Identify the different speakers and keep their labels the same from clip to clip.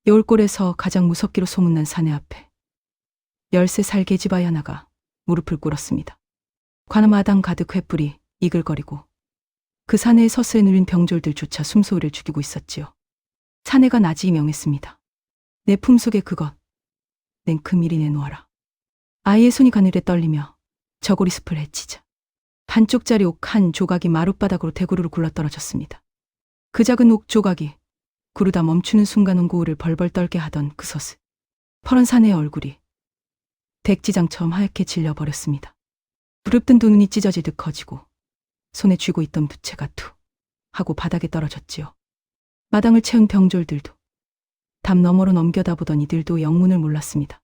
Speaker 1: 여울골에서 가장 무섭기로 소문난 사내 앞에 13살 계집아이 하나가 무릎을 꿇었습니다. 관마당 가득 횃불이 이글거리고 그 사내의 서서히 눌린 병졸들조차 숨소리를 죽이고 있었지요. 사내가 나지이 명했습니다. 내 품속에 그것, 낸 금일이 내놓아라. 아이의 손이 가늘에 떨리며 저고리 숲을 헤치자 반쪽짜리 옥 한 조각이 마룻바닥으로 대구르르 굴러떨어졌습니다. 그 작은 옥 조각이 구르다 멈추는 순간 온 고울을 벌벌 떨게 하던 그 서스. 퍼런 사내의 얼굴이 백지장처럼 하얗게 질려버렸습니다. 부릅뜬 두 눈이 찢어지듯 커지고 손에 쥐고 있던 부채가 툭 하고 바닥에 떨어졌지요. 마당을 채운 병졸들도 담 너머로 넘겨다보던 이들도 영문을 몰랐습니다.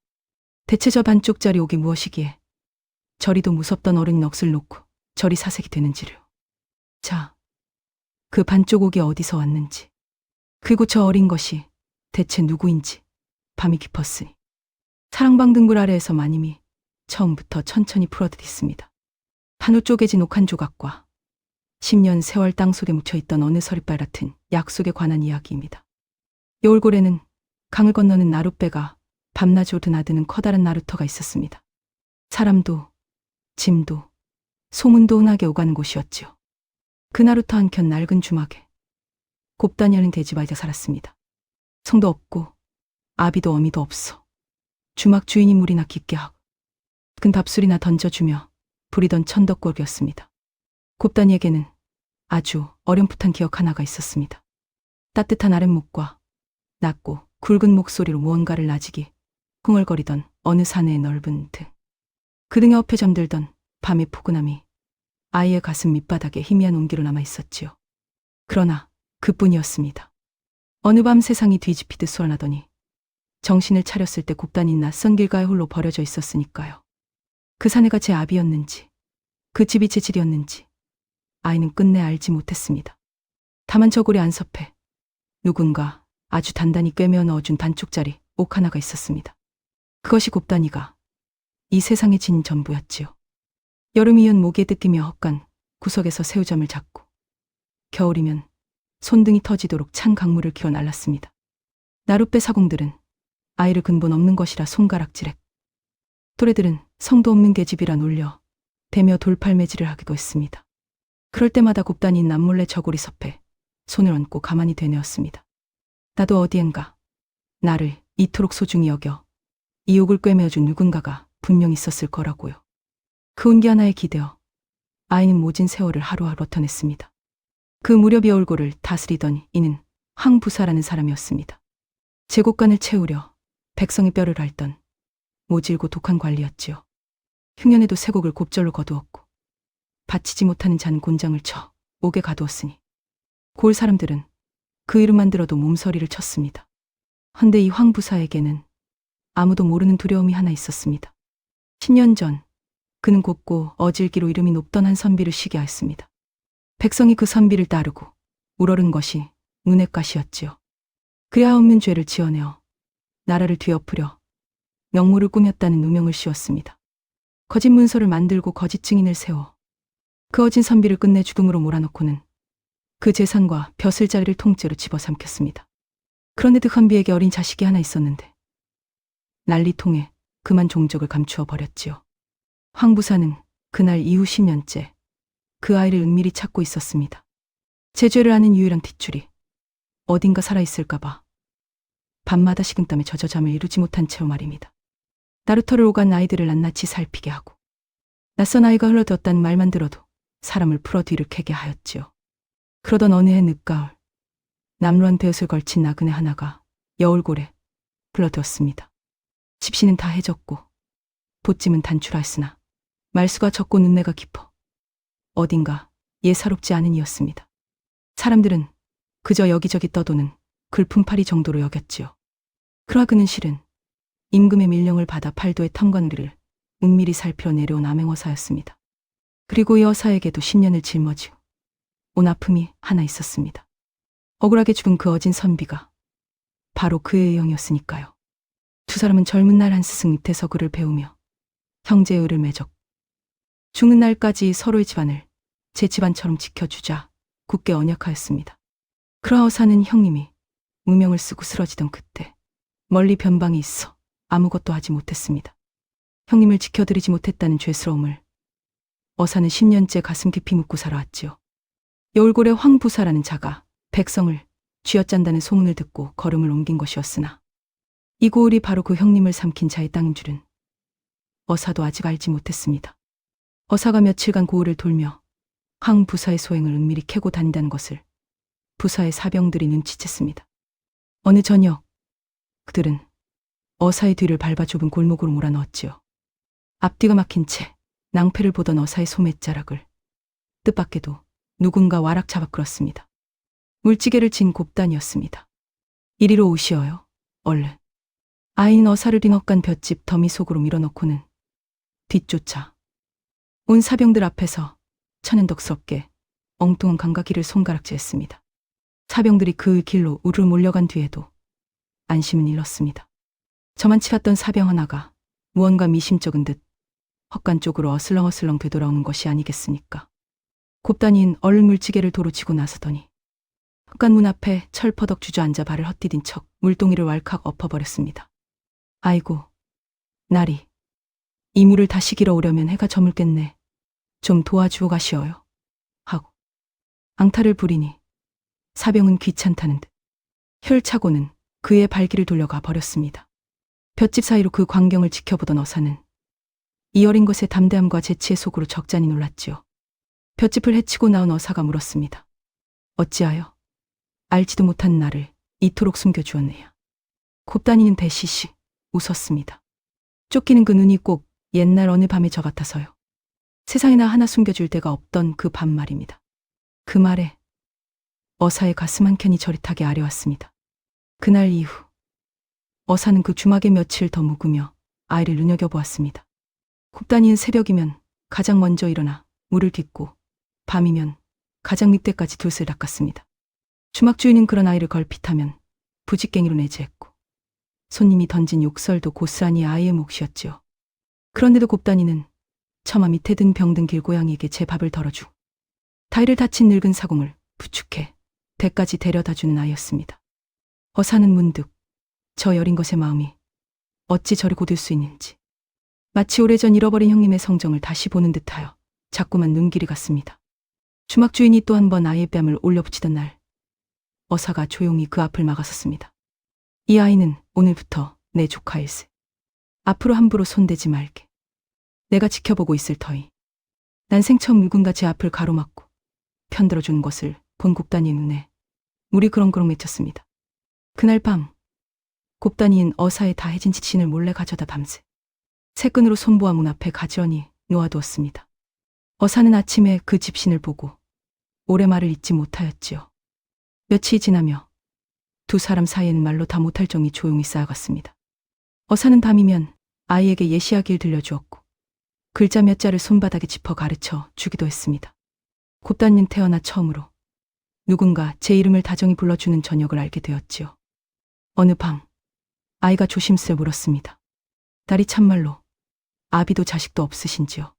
Speaker 1: 대체 저 반쪽짜리 옥이 무엇이기에 저리도 무섭던 어른이 넋을 놓고 저리 사색이 되는지를. 자, 그 반쪽 옥이 어디서 왔는지, 그리고 저 어린 것이 대체 누구인지 밤이 깊었으니 사랑방 등불 아래에서 마님이 처음부터 천천히 풀어드렸습니다. 하늘 쪼개진 옥 한 조각과 10년 세월 땅속에 묻혀있던 어느 서리발 같은 약속에 관한 이야기입니다. 여울골에는 강을 건너는 나룻배가 밤낮으로 드나드는 커다란 나루터가 있었습니다. 사람도 짐도 소문도 흔하게 오가는 곳이었지요. 그 나루터 한켠 낡은 주막에 곱다니 하는 돼지바이가 살았습니다. 성도 없고 아비도 어미도 없어 주막 주인이 물이나 깊게 하고 큰 밥술이나 던져주며 부리던 천덕골이었습니다. 곱다니에게는 아주 어렴풋한 기억 하나가 있었습니다. 따뜻한 아랫목과 낮고 굵은 목소리로 무언가를 나지기 흥얼거리던 어느 사내의 넓은 등. 그 등에 엎여 잠들던 밤의 포근함이 아이의 가슴 밑바닥에 희미한 온기로 남아 있었지요. 그러나 그뿐이었습니다. 어느 밤 세상이 뒤집히듯 소란하더니 정신을 차렸을 때 곱다니 낯선 길가에 홀로 버려져 있었으니까요. 그 사내가 제 아비였는지 그 집이 제 집이었는지 아이는 끝내 알지 못했습니다. 다만 저고리 안섭에 누군가 아주 단단히 꿰매어 넣어준 반쪽짜리 옥 하나가 있었습니다. 그것이 곱다니가 이 세상의 진 전부였지요. 여름이면 모기에 뜯기며 헛간 구석에서 새우잠을 잤고 겨울이면 손등이 터지도록 찬 강물을 기어 날랐습니다. 나룻배 사공들은 아이를 근본 없는 것이라 손가락질했. 또래들은 성도 없는 계집이라 놀려 대며 돌팔매질을 하기도 했습니다. 그럴 때마다 곱다니 남몰래 저고리 섭에 손을 얹고 가만히 되뇌었습니다. 나도 어디엔가 나를 이토록 소중히 여겨 이 옥을 꿰매어준 누군가가 분명 있었을 거라고요. 그 온기 하나에 기대어 아이는 모진 세월을 하루하루 버텨냈습니다. 그 무렵 여울골을 다스리던 이는 황부사라는 사람이었습니다. 제곡간을 채우려 백성의 뼈를 앓던 모질고 독한 관리였지요. 흉년에도 쇠곡을 곱절로 거두었고 바치지 못하는 잔 곤장을 쳐 옥에 가두었으니 고을 사람들은 그 이름만 들어도 몸서리를 쳤습니다. 헌데 이 황부사에게는 아무도 모르는 두려움이 하나 있었습니다. 10년 전 그는 곱고 어질기로 이름이 높던 한 선비를 쉬게 하였습니다. 백성이 그 선비를 따르고 우러른 것이 눈의 가시였지요. 그야 없는 죄를 지어내어 나라를 뒤엎으려 명물을 꾸몄다는 누명을 씌웠습니다. 거짓 문서를 만들고 거짓 증인을 세워 그 어진 선비를 끝내 죽음으로 몰아넣고는 그 재산과 벼슬자리를 통째로 집어삼켰습니다. 그런데 그 선비에게 어린 자식이 하나 있었는데 난리통에 그만 종족을 감추어 버렸지요. 황부사는 그날 이후 10년째 그 아이를 은밀히 찾고 있었습니다. 제 죄를 아는 유일한 뒷줄이 어딘가 살아있을까봐 밤마다 식은땀에 젖어 잠을 이루지 못한 채로 말입니다. 나루터를 오간 아이들을 낱낱이 살피게 하고 낯선 아이가 흘러들었다는 말만 들어도 사람을 풀어 뒤를 캐게 하였지요. 그러던 어느 해 늦가을 남루한 배옷을 걸친 나그네 하나가 여울골에 불러들었습니다. 집시는 다 해졌고 보찜은 단출하였으나 말수가 적고 눈내가 깊어 어딘가 예사롭지 않은 이였습니다. 사람들은 그저 여기저기 떠도는 글품파리 정도로 여겼지요. 그러나 그는 실은 임금의 밀령을 받아 팔도의 탐관우리를 은밀히 살피러 내려온 암행어사였습니다. 그리고 이 어사에게도 10년을 짊어지고 온 아픔이 하나 있었습니다. 억울하게 죽은 그 어진 선비가 바로 그의 형이었으니까요. 두 사람은 젊은 날 한 스승 밑에서 그를 배우며 형제의 의를 맺었고 죽는 날까지 서로의 집안을 제 집안처럼 지켜주자 굳게 언약하였습니다. 그러하 어사는 형님이 무명을 쓰고 쓰러지던 그때 멀리 변방에 있어 아무것도 하지 못했습니다. 형님을 지켜드리지 못했다는 죄스러움을 어사는 10년째 가슴 깊이 묻고 살아왔지요. 여울골의 황부사라는 자가 백성을 쥐어짠다는 소문을 듣고 걸음을 옮긴 것이었으나 이 고을이 바로 그 형님을 삼킨 자의 땅인 줄은 어사도 아직 알지 못했습니다. 어사가 며칠간 고을을 돌며 황부사의 소행을 은밀히 캐고 다닌다는 것을 부사의 사병들이 눈치챘습니다. 어느 저녁 그들은 어사의 뒤를 밟아 좁은 골목으로 몰아넣었지요. 앞뒤가 막힌 채 낭패를 보던 어사의 소매자락을 뜻밖에도 누군가 와락 잡아 끌었습니다. 물지개를 진 곱단이었습니다. 이리로 오시어요. 얼른. 아이는 어사를 링억간 볏짚 더미 속으로 밀어넣고는 뒤쫓아 온 사병들 앞에서 천연덕스럽게 엉뚱한 감각기를 손가락질했습니다. 사병들이 그 길로 우르르 몰려간 뒤에도 안심은 잃었습니다. 저만치 봤던 사병 하나가 무언가 미심쩍은 듯 헛간 쪽으로 어슬렁어슬렁 되돌아오는 것이 아니겠습니까? 곱단이인 얼른 물지개를 도로 치고 나서더니 헛간 문 앞에 철퍼덕 주저앉아 발을 헛디딘 척 물동이를 왈칵 엎어버렸습니다. 아이고, 나리. 이 물을 다시 길어오려면 해가 저물겠네. 좀 도와주어 가시어요. 하고 앙탈을 부리니 사병은 귀찮다는 듯 혈차고는 그의 발길을 돌려가 버렸습니다. 볏짚 사이로 그 광경을 지켜보던 어사는 이 어린 것의 담대함과 재치의 속으로 적잖이 놀랐지요. 볏짚을 헤치고 나온 어사가 물었습니다. 어찌하여 알지도 못한 나를 이토록 숨겨주었느냐. 곱단이는 대시시 웃었습니다. 쫓기는 그 눈이 꼭 옛날 어느 밤의 저 같아서요. 세상에나 하나 숨겨줄 데가 없던 그 밤 말입니다. 그 말에 어사의 가슴 한켠이 저릿하게 아려왔습니다. 그날 이후 어사는 그 주막에 며칠 더 묵으며 아이를 눈여겨보았습니다. 곱단이는 새벽이면 가장 먼저 일어나 물을 깃고 밤이면 가장 밑때까지 돛을 닦았습니다. 주막 주인은 그런 아이를 걸핏하면 부직갱이로 내지했고 손님이 던진 욕설도 고스란히 아이의 몫이었지요. 그런데도 곱단이는 처마 밑에 든 병든 길고양이에게 제 밥을 덜어주고 다리를 다친 늙은 사공을 부축해 댁까지 데려다주는 아이였습니다. 어사는 문득 저 여린 것의 마음이 어찌 저리 고들 수 있는지 마치 오래전 잃어버린 형님의 성정을 다시 보는 듯하여 자꾸만 눈길이 갔습니다. 주막 주인이 또 한 번 아이의 뺨을 올려붙이던 날 어사가 조용히 그 앞을 막아섰습니다. 이 아이는 오늘부터 내 조카일세. 앞으로 함부로 손대지 말게. 내가 지켜보고 있을 터이. 난생 처음 누군가 제 앞을 가로막고 편들어주는 것을 본 곱단이의 눈에 물이 그렁그렁 맺혔습니다. 그날 밤 곱단이인 어사의 다해진 지친을 몰래 가져다 밤새 새끈으로 손보아 문 앞에 가지런히 놓아두었습니다. 어사는 아침에 그 집신을 보고 오래 말을 잇지 못하였지요. 며칠이 지나며 두 사람 사이에는 말로 다 못할 정이 조용히 쌓아갔습니다. 어사는 밤이면 아이에게 예시하기를 들려주었고 글자 몇 자를 손바닥에 짚어 가르쳐 주기도 했습니다. 곱단이는 태어나 처음으로 누군가 제 이름을 다정히 불러주는 저녁을 알게 되었지요. 어느 밤 아이가 조심스레 물었습니다. 딸이 참말로 아비도 자식도 없으신지요?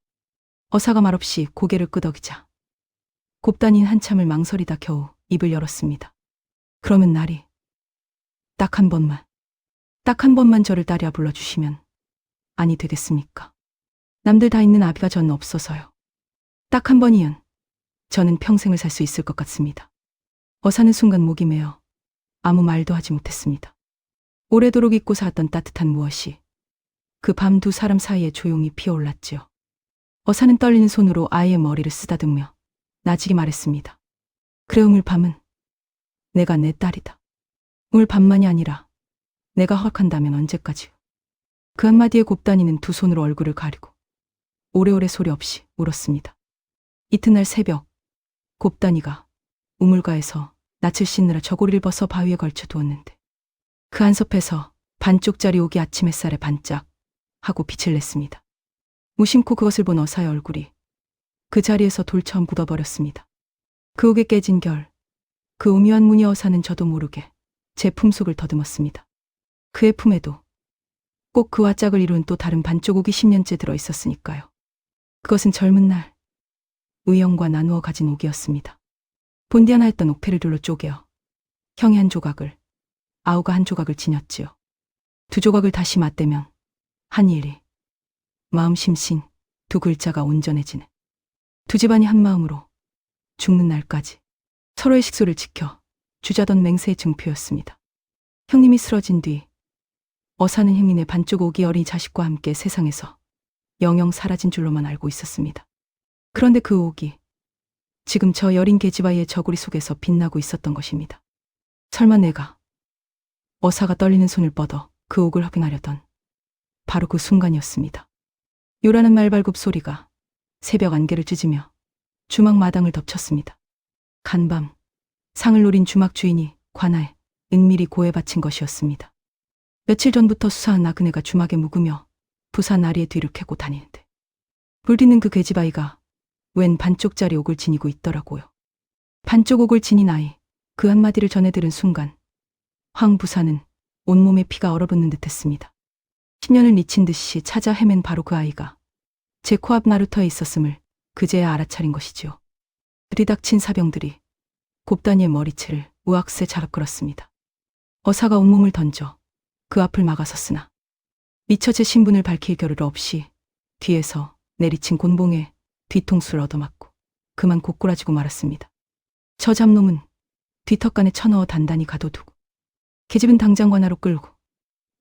Speaker 1: 어사가 말없이 고개를 끄덕이자 곱단이는 한참을 망설이다 겨우 입을 열었습니다. 그러면 나리 딱 한 번만 저를 딸이라 불러주시면 아니 되겠습니까? 남들 다 있는 아비가 전 없어서요. 딱 한 번이면 저는 평생을 살 수 있을 것 같습니다. 어사는 순간 목이 메어 아무 말도 하지 못했습니다. 오래도록 잊고 살았던 따뜻한 무엇이 그 밤 두 사람 사이에 조용히 피어올랐지요. 어사는 떨리는 손으로 아이의 머리를 쓰다듬며 나직이 말했습니다. 그래 오늘 밤은 내가 내 딸이다. 오늘 밤만이 아니라 내가 허락한다면 언제까지요. 그 한마디에 곱단이는 두 손으로 얼굴을 가리고 오래오래 소리 없이 울었습니다. 이튿날 새벽 곱단이가 우물가에서 낯을 씻느라 저고리를 벗어 바위에 걸쳐 두었는데 그 한섭에서 반쪽짜리 옥이 아침 햇살에 반짝 하고 빛을 냈습니다. 무심코 그것을 본 어사의 얼굴이 그 자리에서 돌처럼 굳어버렸습니다. 그 옥에 깨진 결, 그 오묘한 무늬 어사는 저도 모르게 제 품속을 더듬었습니다. 그의 품에도 꼭 그와 짝을 이룬 또 다른 반쪽 옥이 10년째 들어있었으니까요. 그것은 젊은 날 의영과 나누어 가진 옥이었습니다. 본디 하나였던 옥패를 둘러 쪼개어 형이 한 조각을 아우가 한 조각을 지녔지요. 두 조각을 다시 맞대면 한일이 마음 심신 두 글자가 온전해지네. 두 집안이 한 마음으로 죽는 날까지 서로의 식소를 지켜 주자던 맹세의 증표였습니다. 형님이 쓰러진 뒤 어사는 형님의 반쪽 오기 어린 자식과 함께 세상에서 영영 사라진 줄로만 알고 있었습니다. 그런데 그 옥이 지금 저 여린 계집아이의 저고리 속에서 빛나고 있었던 것입니다. 설마 내가 어사가 떨리는 손을 뻗어 그 옥을 확인하려던 바로 그 순간이었습니다. 요란한 말발굽 소리가 새벽 안개를 찢으며 주막 마당을 덮쳤습니다. 간밤 상을 노린 주막 주인이 관아에 은밀히 고해 바친 것이었습니다. 며칠 전부터 수사한 나그네가 주막에 묵으며 부사 나리의 뒤를 캐고 다니는데 불디는 그 계집아이가 웬 반쪽짜리 옥을 지니고 있더라고요. 반쪽 옥을 지닌 아이, 그 한마디를 전해 들은 순간 황 부사는 온몸에 피가 얼어붙는 듯했습니다. 10년을 미친 듯이 찾아 헤맨 바로 그 아이가 제 코앞 나루터에 있었음을 그제야 알아차린 것이지요. 들이닥친 사병들이 곱다니의 머리채를 우악새 자락거렸습니다. 어사가 온몸을 던져 그 앞을 막아섰으나 미처 제 신분을 밝힐 겨를 없이 뒤에서 내리친 곤봉에 뒤통수를 얻어맞고 그만 고꾸라지고 말았습니다. 저 잡놈은 뒤턱간에 쳐넣어 단단히 가둬두고 계집은 당장 관아로 끌고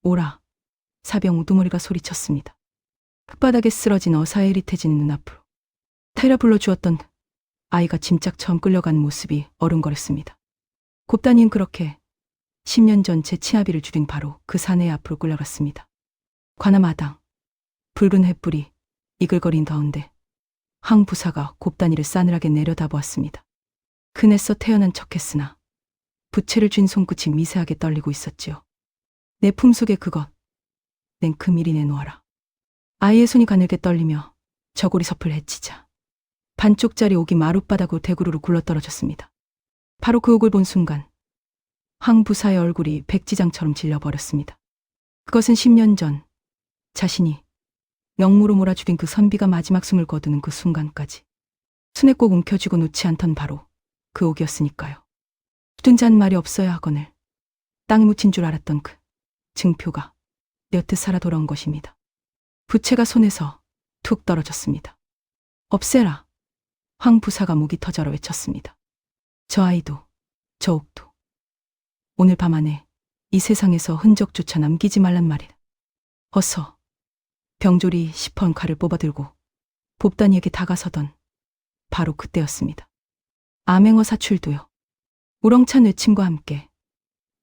Speaker 1: 오라. 사병 우두머리가 소리쳤습니다. 흙바닥에 쓰러진 어사의 흐릿해지는 눈앞으로 타이라 불러주었던 아이가 짐짝처럼 끌려간 모습이 어른거렸습니다. 곱다니는 그렇게 10년 전 제 치아비를 죽인 바로 그 사내의 앞으로 끌려갔습니다. 관아 마당, 붉은 횃불이 이글거린 가운데 황 부사가 곱다니를 싸늘하게 내려다보았습니다. 그네서 태어난 척했으나 부채를 쥔 손끝이 미세하게 떨리고 있었지요. 내 품속에 그것, 냉큼이리 내놓아라. 아이의 손이 가늘게 떨리며 저고리 섭을 헤치자 반쪽짜리 옥이 마룻바닥으로 대구르르 굴러떨어졌습니다. 바로 그 옥을 본 순간 황 부사의 얼굴이 백지장처럼 질려버렸습니다. 그것은 10년 전 자신이 영무로 몰아 죽인 그 선비가 마지막 숨을 거두는 그 순간까지 손에 꼭 움켜쥐고 놓지 않던 바로 그 옥이었으니까요. 굳은 잔 말이 없어야 하거늘 땅에 묻힌 줄 알았던 그 증표가 여태 살아 돌아온 것입니다. 부채가 손에서 툭 떨어졌습니다. 없애라. 황 부사가 목이 터져라 외쳤습니다. 저 아이도 저 옥도 오늘 밤 안에 이 세상에서 흔적조차 남기지 말란 말이다. 어서. 병졸이 시퍼런 칼을 뽑아들고 봅다니에게 다가서던 바로 그때였습니다. 암행어 사출도요. 우렁찬 외침과 함께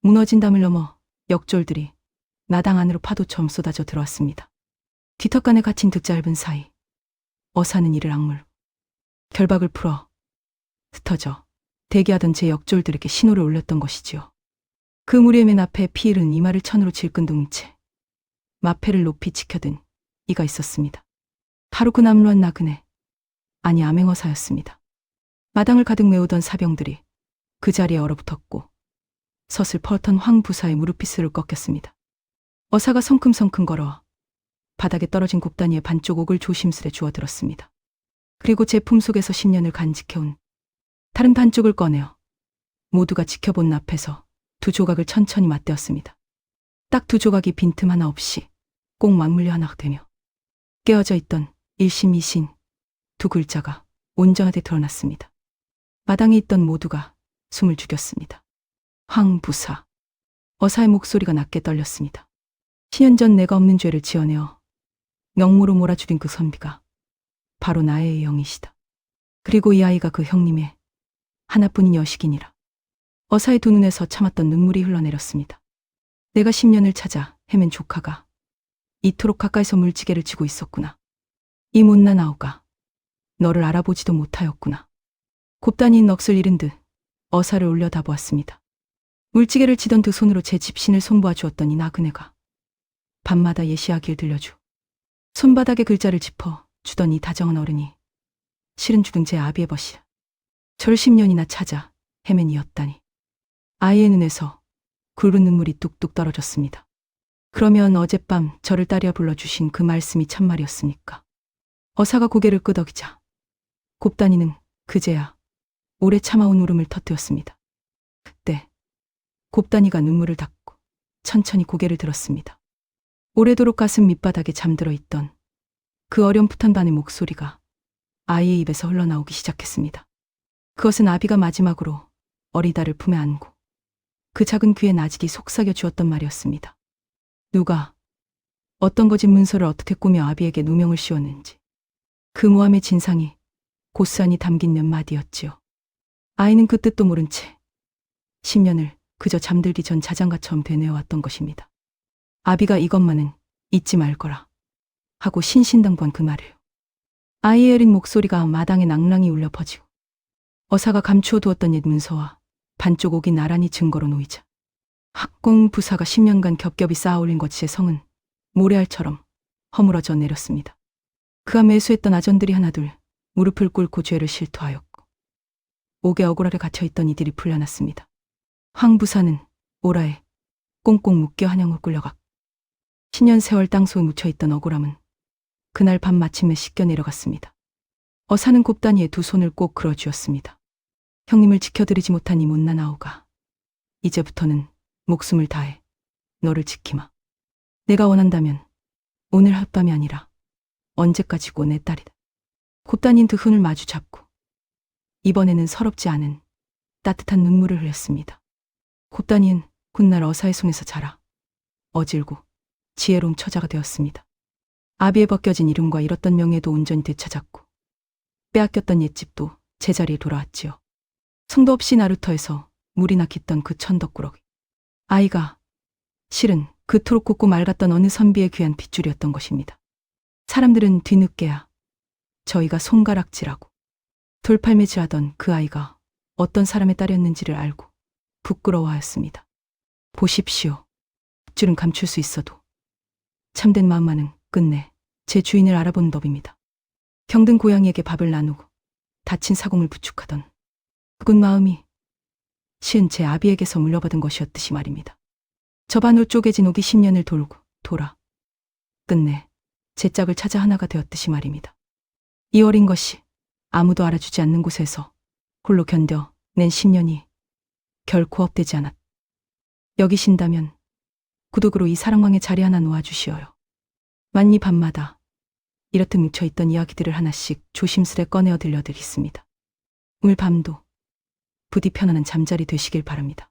Speaker 1: 무너진 담을 넘어 역졸들이 나당 안으로 파도처럼 쏟아져 들어왔습니다. 뒤턱간에 갇힌 득짧은 사이 어사는 이를 악물고 결박을 풀어 흩어져 대기하던 제 역졸들에게 신호를 올렸던 것이지요. 그 무리의 맨 앞에 피 흐른 이마를 천으로 질끈 채 마패를 높이 지켜든 이가 있었습니다. 바로 그 남루한 나그네, 아니 암행어사였습니다. 마당을 가득 메우던 사병들이 그 자리에 얼어붙었고 서슬퍼턴 황 부사의 무릎빗을 꺾였습니다. 어사가 성큼성큼 걸어 바닥에 떨어진 곱다니의 반쪽 옥을 조심스레 주워들었습니다. 그리고 제 품속에서 10년을 간직해온 다른 반쪽을 꺼내어 모두가 지켜본 앞에서 두 조각을 천천히 맞대었습니다. 딱 두 조각이 빈틈 하나 없이 꼭 맞물려 하나 되며 깨어져 있던 일심이신 두 글자가 온전하게 드러났습니다. 마당에 있던 모두가 숨을 죽였습니다. 황 부사. 어사의 목소리가 낮게 떨렸습니다. 10년 전 내가 없는 죄를 지어내어 영모로 몰아 죽인 그 선비가 바로 나의 영이시다. 그리고 이 아이가 그 형님의 하나뿐인 여식이니라. 어사의 두 눈에서 참았던 눈물이 흘러내렸습니다. 내가 10년을 찾아 헤맨 조카가 이토록 가까이서 물지개를 쥐고 있었구나. 이 못난 아우가 너를 알아보지도 못하였구나. 곱다니 넋을 잃은 듯 어사를 올려다보았습니다. 물지개를 치던 두 손으로 제 집신을 손보아 주었던 이 나그네가 밤마다 예시하길 들려주 손바닥에 글자를 짚어 주던 이 다정한 어른이 실은 죽은 제 아비의 벗이라. 저를 10년이나 찾아 헤맨 이었다니. 아이의 눈에서 굵은 눈물이 뚝뚝 떨어졌습니다. 그러면 어젯밤 저를 따려 불러주신 그 말씀이 참말이었습니까? 어사가 고개를 끄덕이자 곱다니는 그제야 오래 참아온 울음을 터뜨렸습니다. 그때 곱다니가 눈물을 닦고 천천히 고개를 들었습니다. 오래도록 가슴 밑바닥에 잠들어 있던 그 어렴풋한 반의 목소리가 아이의 입에서 흘러나오기 시작했습니다. 그것은 아비가 마지막으로 어리다를 품에 안고 그 작은 귀에 나직이 속삭여 주었던 말이었습니다. 누가 어떤 거짓 문서를 어떻게 꾸며 아비에게 누명을 씌웠는지 그 모함의 진상이 고스란히 담긴 몇 마디였지요. 아이는 그 뜻도 모른 채 10년을 그저 잠들기 전 자장가처럼 되뇌어왔던 것입니다. 아비가 이것만은 잊지 말 거라 하고 신신당부한 그 말을 아이의 어린 목소리가 마당에 낭랑이 울려 퍼지고 어사가 감추어 두었던 옛 문서와 반쪽 옥이 나란히 증거로 놓이자 학공 부사가 10년간 겹겹이 쌓아올린 거치의 성은 모래알처럼 허물어져 내렸습니다. 그가 매수했던 아전들이 하나둘 무릎을 꿇고 죄를 실토하였고 옥에 억울하게 갇혀있던 이들이 풀려났습니다. 황 부사는 오라에 꽁꽁 묶여 한양으로 끌려갔고 10년 세월 땅속에 묻혀있던 억울함은 그날 밤 마침내 씻겨 내려갔습니다. 어사는 곱다니에 두 손을 꼭 그어쥐었습니다. 형님을 지켜드리지 못한 이 못난 아우가 이제부터는 목숨을 다해 너를 지키마. 내가 원한다면 오늘 하룻밤이 아니라 언제까지고 내 딸이다. 곱다니는 두 손을 마주 잡고 이번에는 서럽지 않은 따뜻한 눈물을 흘렸습니다. 곱다니는 훗날 어사의 손에서 자라 어질고 지혜로운 처자가 되었습니다. 아비의 벗겨진 이름과 잃었던 명예도 온전히 되찾았고 빼앗겼던 옛집도 제자리에 돌아왔지요. 성도 없이 나루터에서 물이나 깃던 그 천덕꾸러기. 아이가 실은 그토록 곱고 맑았던 어느 선비의 귀한 핏줄이었던 것입니다. 사람들은 뒤늦게야 저희가 손가락질하고 돌팔매질하던 그 아이가 어떤 사람의 딸이었는지를 알고 부끄러워하였습니다. 보십시오. 핏줄은 감출 수 있어도 참된 마음만은 끝내 제 주인을 알아보는 법입니다. 병든 고양이에게 밥을 나누고 다친 사공을 부축하던 그군 마음이 시은 제 아비에게서 물려받은 것이었듯이 말입니다. 저반으로 쪼개진 옥이 10년을 돌고 돌아 끝내 제 짝을 찾아 하나가 되었듯이 말입니다. 이 어린 것이 아무도 알아주지 않는 곳에서 홀로 견뎌낸 10년이 결코 헛되지 않았. 여기신다면 구독으로 이 사랑방의 자리 하나 놓아주시어요. 만리 밤마다 이렇듯 뭉쳐있던 이야기들을 하나씩 조심스레 꺼내어 들려드리겠습니다. 오늘 밤도 부디 편안한 잠자리 되시길 바랍니다.